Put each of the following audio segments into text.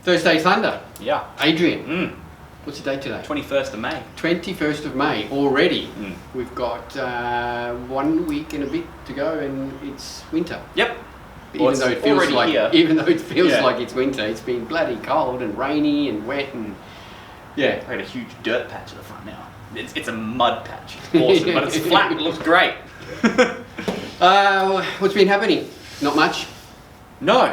Thursday Thunder. Yeah. Adrian, what's the date today? 21st of May. 21st of May already. We've got 1 week and a bit to go, and it's winter. Yep. Even though it feels like here. even though it feels like it's winter, it's been bloody cold and rainy and wet and I got a huge dirt patch at the front now. It's a mud patch. It's awesome, but it's flat. It looks great. What's been happening? Not much. No,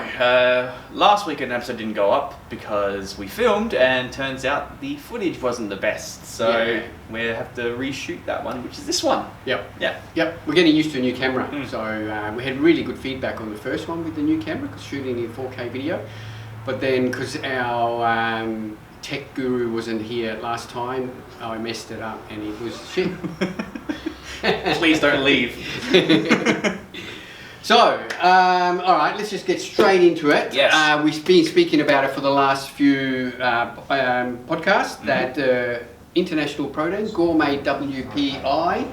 last week an episode didn't go up because we filmed and turns out the footage wasn't the best. So we have to reshoot that one, which is this one. Yep. Yeah. Yep. We're getting used to a new camera. So we had really good feedback on the first one with the new camera, because shooting in 4K video. But then because our tech guru wasn't here last time, I messed it up and it was shit. Please don't leave. So, all right, let's just get straight into it. Yes. We've been speaking about it for the last few podcasts, that International Pro Day Gourmet WPI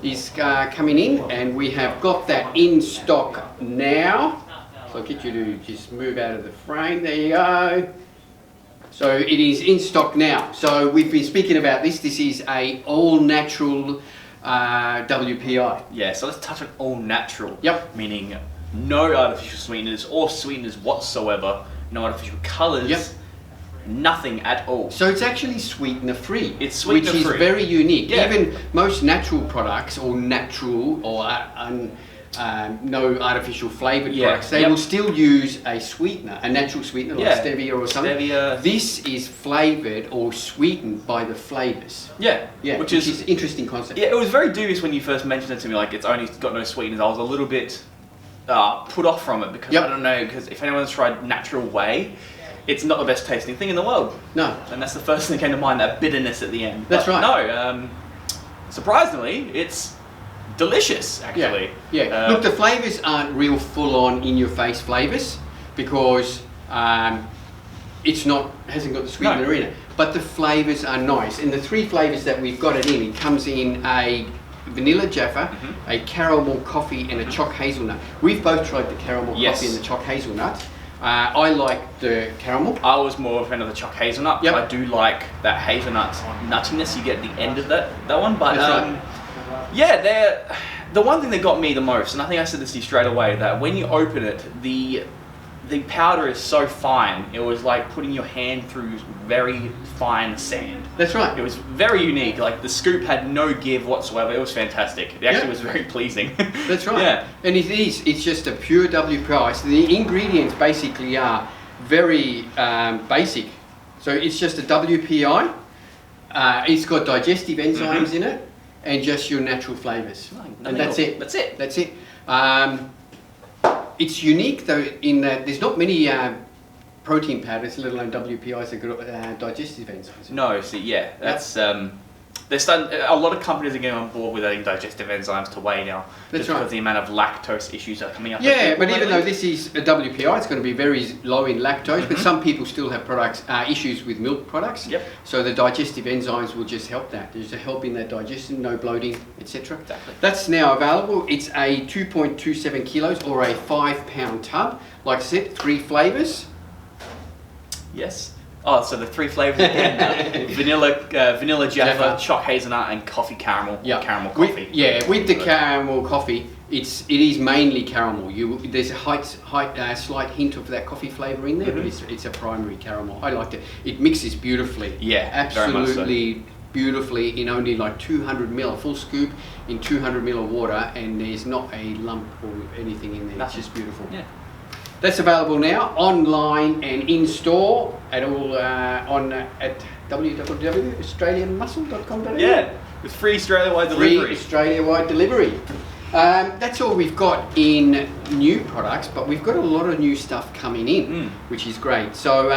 is coming in, and we have got that in stock now. So I'll get you to just move out of the frame. There you go. So it is in stock now. So we've been speaking about this. This is a all-natural WPI. Yeah, so let's touch on all natural. Yep. Meaning no artificial sweeteners or sweeteners whatsoever, no artificial colours, nothing at all. So it's actually sweetener free. It's sweetener free. free. Which is very unique. Yeah. Even most natural products, or natural, or no artificial flavoured products, they will still use a sweetener, a natural sweetener like stevia or something. Stevia. This is flavoured or sweetened by the flavours. Yeah, which is an interesting concept. Yeah, it was very dubious when you first mentioned it to me, like it's only got no sweeteners. I was a little bit put off from it because I don't know, because if anyone's tried Natural Whey, it's not the best tasting thing in the world. No. And that's the first thing that came to mind, that bitterness at the end. That's right. No, surprisingly, it's delicious, actually. Yeah. Look, the flavours aren't real full-on, in-your-face flavours, because hasn't got the sweetener in it. But the flavours are nice, and the three flavours that we've got it comes in a vanilla Jaffa, a caramel coffee, and a choc hazelnut. We've both tried the caramel coffee and the choc hazelnut. I like the caramel. I was more of a fan of the choc hazelnut. I do like that hazelnut nuttiness you get at the end of that one. But the one thing that got me the most, and I think I said this to you straight away, that when you open it, the powder is so fine. It was like putting your hand through very fine sand. That's right. It was very unique. Like the scoop had no give whatsoever. It was fantastic. It actually was very pleasing. That's right. Yeah. And it is. It's just a pure WPI. So the ingredients basically are very basic. So it's just a WPI. It's got digestive enzymes in it, and just your natural flavours. And that's it. That's it. That's it. It's unique though in that there's not many protein powders, let alone WPIs, that got digestive enzymes. No, see, that's there's a lot of companies are getting on board with adding digestive enzymes to whey now. That's because of the amount of lactose issues that are coming up. Yeah, but even though this is a WPI, it's going to be very low in lactose, but some people still have issues with milk products. Yep. So the digestive enzymes will just help that. There's a help in that digestion, no bloating, etc. Exactly. That's now available. It's a 2.27 kilos or a 5-pound tub. Like I said, 3 flavours. Yes. Oh, so the 3 flavours again: vanilla Jaffa, choc hazelnut, and coffee caramel. Caramel coffee. With the caramel coffee, it is mainly caramel. There's a slight hint of that coffee flavour in there, but it's a primary caramel. I liked it. It mixes beautifully. Yeah, absolutely very much so. Beautifully in only like 200 ml, a full scoop in 200 ml of water, and there's not a lump or anything in there. It's just beautiful. Yeah. That's available now online and in store at all at www.australianmuscle.com.au. Yeah, with free Australia-wide delivery. Free Australia-wide delivery. That's all we've got in new products, but we've got a lot of new stuff coming in, which is great. So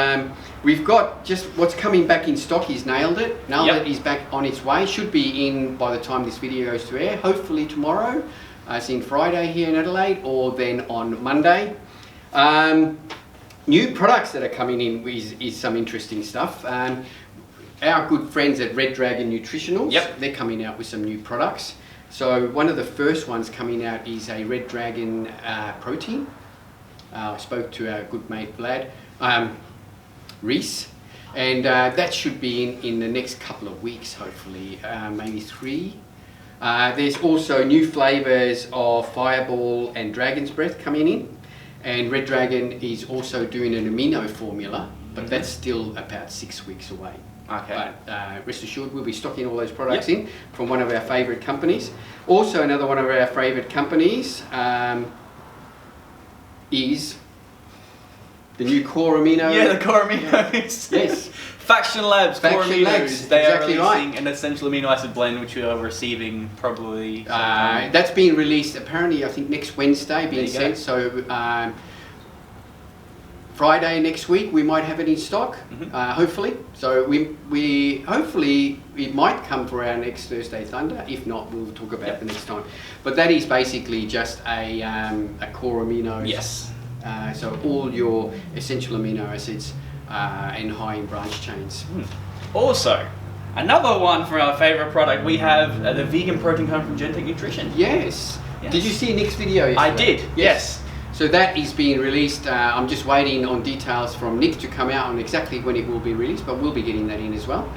we've got just what's coming back in stock. He's nailed it. It is back on its way. Should be in by the time this video goes to air. Hopefully tomorrow, as in Friday here in Adelaide, or then on Monday. New products that are coming in is some interesting stuff. Our good friends at Red Dragon Nutritionals, they're coming out with some new products. So one of the first ones coming out is a Red Dragon protein. I spoke to our good mate Vlad. Reese. And that should be in the next couple of weeks, hopefully, maybe 3. There's also new flavours of Fireball and Dragon's Breath coming in. And Red Dragon is also doing an amino formula, but that's still about 6 weeks away. Okay. But rest assured, we'll be stocking all those products in from one of our favourite companies. Also, another one of our favourite companies is the new Core Amino. Yeah, the Core Aminos. Yes. Faction Labs, Core Faction Aminos. Labs, They exactly are releasing right. an essential amino acid blend, which we are receiving probably. That's being released apparently, I think, next Wednesday, being There you sent. So Friday next week we might have it in stock, hopefully. So we hopefully it might come for our next Thursday Thunder. If not, we'll talk about the next time. But that is basically just a core amino. Yes. So all your essential amino acids and high in branch chains. Also, another one from our favourite product, we have the vegan protein coming from Gentech Nutrition. Yes. Did you see Nick's video yesterday? I did. Yes. So that is being released. I'm just waiting on details from Nick to come out on exactly when it will be released, but we'll be getting that in as well.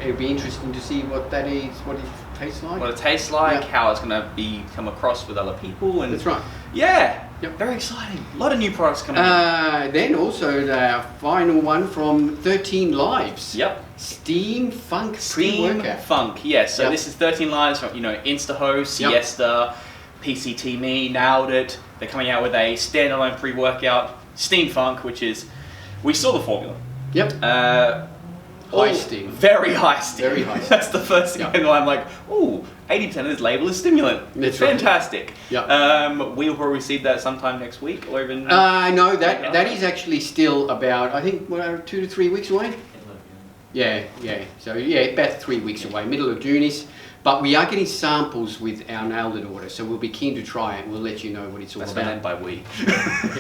It'll be interesting to see what that is, what it tastes like. What it tastes like, how it's going to be come across with other people. And That's right. Yeah. Very exciting. A lot of new products coming in. Then also the final one from 13 Lives. Yep. Steam Funk Steam pre-workout. Funk, yes. So this is 13 Lives from, InstaHo, Siesta, PCT Me, Nailed It. They're coming out with a standalone pre-workout, Steam Funk, which is, we saw the formula. Yep. High steam. Very high steam. Very high steam. That's the first thing I know. I'm like, ooh, 80% of this label is stimulant. That's fantastic. Right. We'll probably receive that sometime next week or even. No, that is actually still about, I think, 2 to 3 weeks away. Yeah. So about 3 weeks away. Middle of June is. But we are getting samples with our Nailed It order, so we'll be keen to try it. We'll let you know what it's all about. That's by we.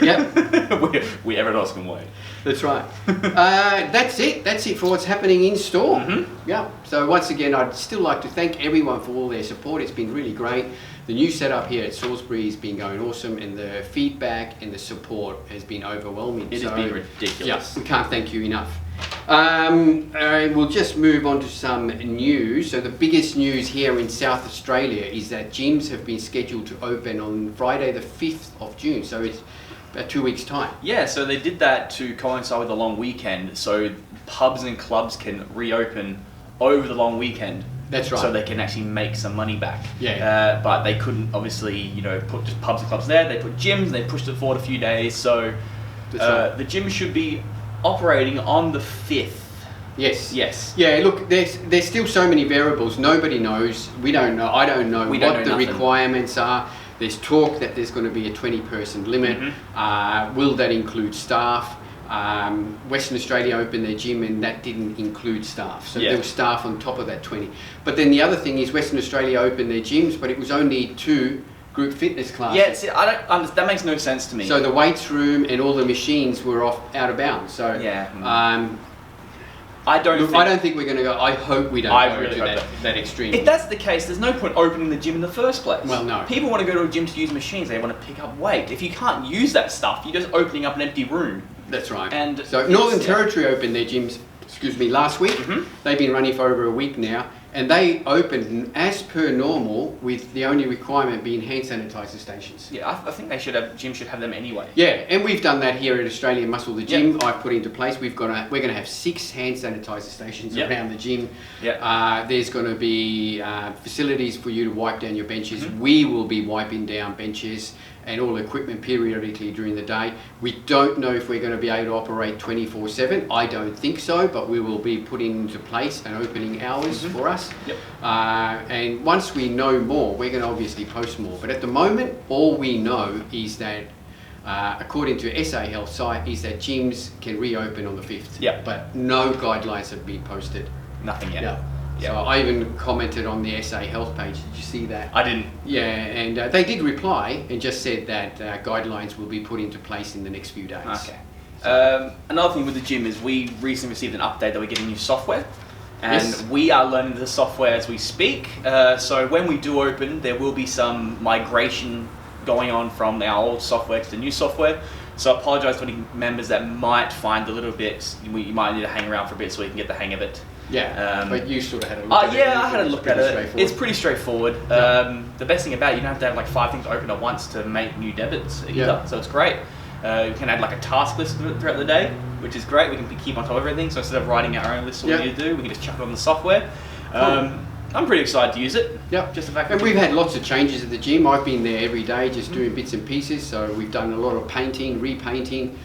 Yep. we everyone else can wait. That's right. That's it. That's it for what's happening in store. Yeah. So once again, I'd still like to thank everyone for all their support. It's been really great. The new setup here at Salisbury has been going awesome, and the feedback and the support has been overwhelming. It has been ridiculous. Yeah, we can't thank you enough. We'll just move on to some news. So the biggest news here in South Australia is that gyms have been scheduled to open on Friday the 5th of June. So it's about 2 weeks' time. Yeah, so they did that to coincide with the long weekend, so pubs and clubs can reopen over the long weekend. That's right. So they can actually make some money back. Yeah. But they couldn't obviously, put just pubs and clubs there. They put gyms. They pushed it forward a few days. So the gym should be operating on the 5th. Yes. Yeah, look, there's still so many variables. Nobody knows. We don't know. I don't know what the requirements are. There's talk that there's going to be a 20-person limit. Will that include staff? Western Australia opened their gym and that didn't include staff. So there was staff on top of that 20. But then the other thing is Western Australia opened their gyms, but it was only 2 group fitness classes. Yeah, see, I don't understand. That makes no sense to me. So the weights room and all the machines were out of bounds. So I don't think we're going to go. I hope we don't go to that extreme. If that's the case, there's no point opening the gym in the first place. Well, no. People want to go to a gym to use machines. They want to pick up weight. If you can't use that stuff, you're just opening up an empty room. That's right. And so Northern Territory opened their gyms, last week. They've been running for over a week now. And they opened as per normal, with the only requirement being hand sanitizer stations. Yeah, I think gyms should have them anyway. Yeah, and we've done that here at Australian Muscle. The gym I've put into place. We're going to have 6 hand sanitizer stations around the gym. There's going to be facilities for you to wipe down your benches. We will be wiping down benches and all equipment periodically during the day. We don't know if we're going to be able to operate 24/7. I don't think so, but we will be putting into place an opening hours for us. And once we know more, we're going to obviously post more. But at the moment, all we know is that, according to SA Health site, is that gyms can reopen on the 5th. But no guidelines have been posted. Nothing yet. So I even commented on the SA Health page. Did you see that? I didn't. Yeah, and they did reply and just said that guidelines will be put into place in the next few days. Okay. Another thing with the gym is we recently received an update that we're getting new software. And we are learning the software as we speak. So when we do open, there will be some migration going on from our old software to the new software. So I apologise to any members that might find a little bit, you might need to hang around for a bit so you can get the hang of it. Yeah, but you sort of had a look at it. Yeah, I had a look at it. It's pretty straightforward. The best thing about it, you don't have to have like 5 things open at once to make new debits either, so it's great. You can add like a task list throughout the day, which is great. We can keep on top of everything, so instead of writing our own list of what we need to do, we can just chuck it on the software. Cool. I'm pretty excited to use it. Yep. Just the fact and we've had lots of changes at the gym. I've been there every day just doing bits and pieces, so we've done a lot of painting, repainting.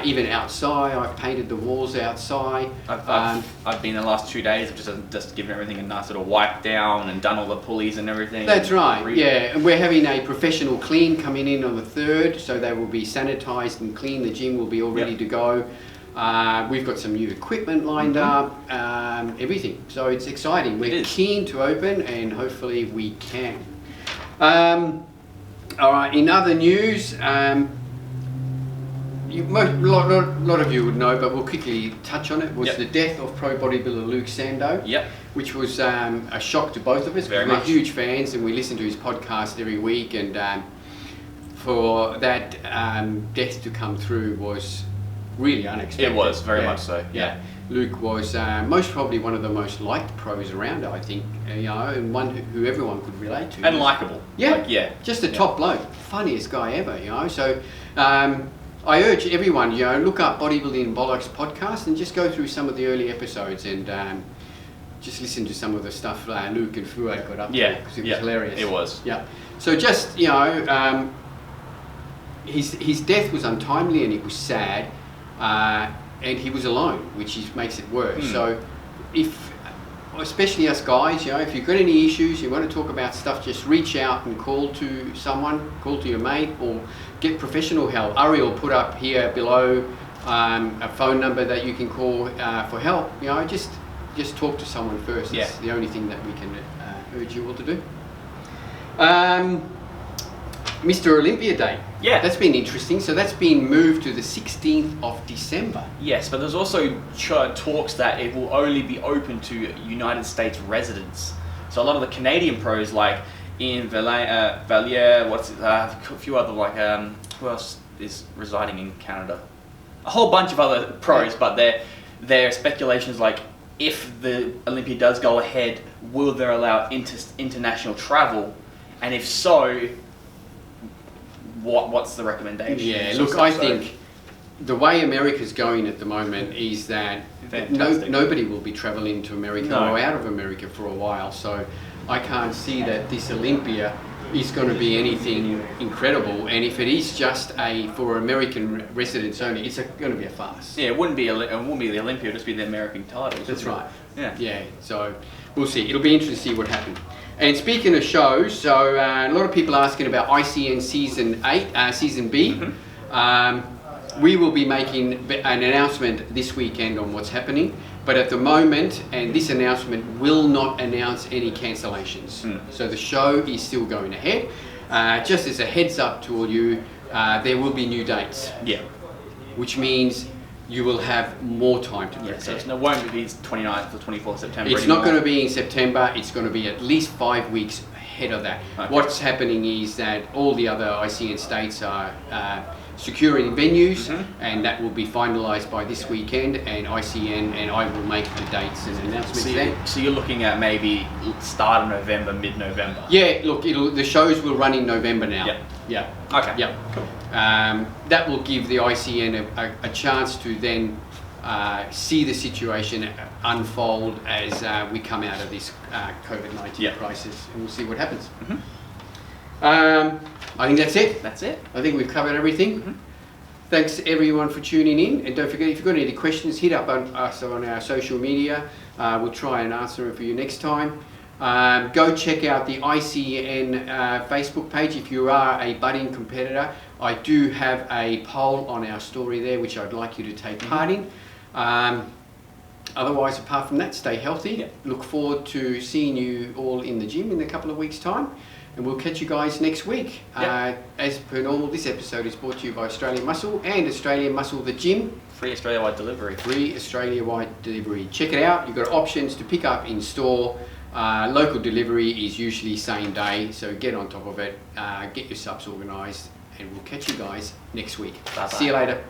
Even outside, I've painted the walls outside. I've been the last 2 days. I've just given everything a nice little wipe down and done all the pulleys and everything. That's right. Yeah, and we're having a professional clean coming in on the 3rd, so they will be sanitised and clean. The gym will be all ready to go. We've got some new equipment lined up. Everything. So it's exciting. We're keen to open, and hopefully we can. All right. In other news. A lot of you would know, but we'll quickly touch on it, was the death of pro bodybuilder Luke Sando, which was a shock to both of us. We're huge fans and we listen to his podcast every week, and for that death to come through was really unexpected. It was, very much so, yeah. Luke was most probably one of the most liked pros around, I think, and one who everyone could relate to. And likeable. Yeah, just a top bloke, funniest guy ever, so... I urge everyone, look up Bodybuilding Bollocks podcast and just go through some of the early episodes and just listen to some of the stuff Luke and Fuad got up to, because it was hilarious. It was. Yeah. So just, his death was untimely and it was sad, and he was alone, which makes it worse. So especially us guys, if you've got any issues, you want to talk about stuff, just reach out and call to someone, call to your mate, or get professional help. Ari will put up here below a phone number that you can call for help. Just talk to someone first. It's the only thing that we can urge you all to do. Mr. Olympia Day. Yeah. That's been interesting. So that's been moved to the 16th of December. Yes, but there's also talks that it will only be open to United States residents. So a lot of the Canadian pros, like Ian Valliere, a few other, who else is residing in Canada? A whole bunch of other pros, but their speculation is like, if the Olympia does go ahead, will they allow international travel? And if so, what's the recommendation? Yeah, look, I think the way America's going at the moment is that nobody will be travelling to America or out of America for a while. So I can't see that this Olympia is going to be anything incredible. And if it is just for American residents only, it's going to be a farce. Yeah, it wouldn't be the Olympia; it'd just be the American titles. That's right. Yeah. So we'll see. It'll be interesting to see what happens. And speaking of shows, so a lot of people are asking about ICN Season 8, Season B. We will be making an announcement this weekend on what's happening, but at the moment, and this announcement will not announce any cancellations. So the show is still going ahead. Just as a heads up to all you, there will be new dates. Yeah. Which means you will have more time to prepare. So it won't be 29th or 24th September It's not going to be in September, it's going to be at least 5 weeks ahead of that. Okay. What's happening is that all the other ICN states are securing venues, and that will be finalised by this weekend, and ICN and I will make the dates and announcements then. So you're looking at maybe start of November, mid-November? Yeah, look, the shows will run in November now. Yeah. Okay. Yeah. Cool. That will give the ICN a chance to then see the situation unfold as we come out of this COVID-19 crisis, and we'll see what happens. I think that's it. That's it. I think we've covered everything. Thanks everyone for tuning in, and don't forget, if you've got any questions, hit up on us on our social media. We'll try and answer them for you next time. Go check out the ICN Facebook page if you are a budding competitor. I do have a poll on our story there which I'd like you to take part in. Otherwise, apart from that, stay healthy. Look forward to seeing you all in the gym in a couple of weeks' time, and we'll catch you guys next week. As per normal, this episode is brought to you by Australian Muscle and Australian Muscle the Gym. Free Australia-wide delivery. Free Australia-wide delivery. Check it out. You've got options to pick up in store. Local delivery is usually same day, so get on top of it. Get your subs organised, and we'll catch you guys next week. Bye-bye. See you later.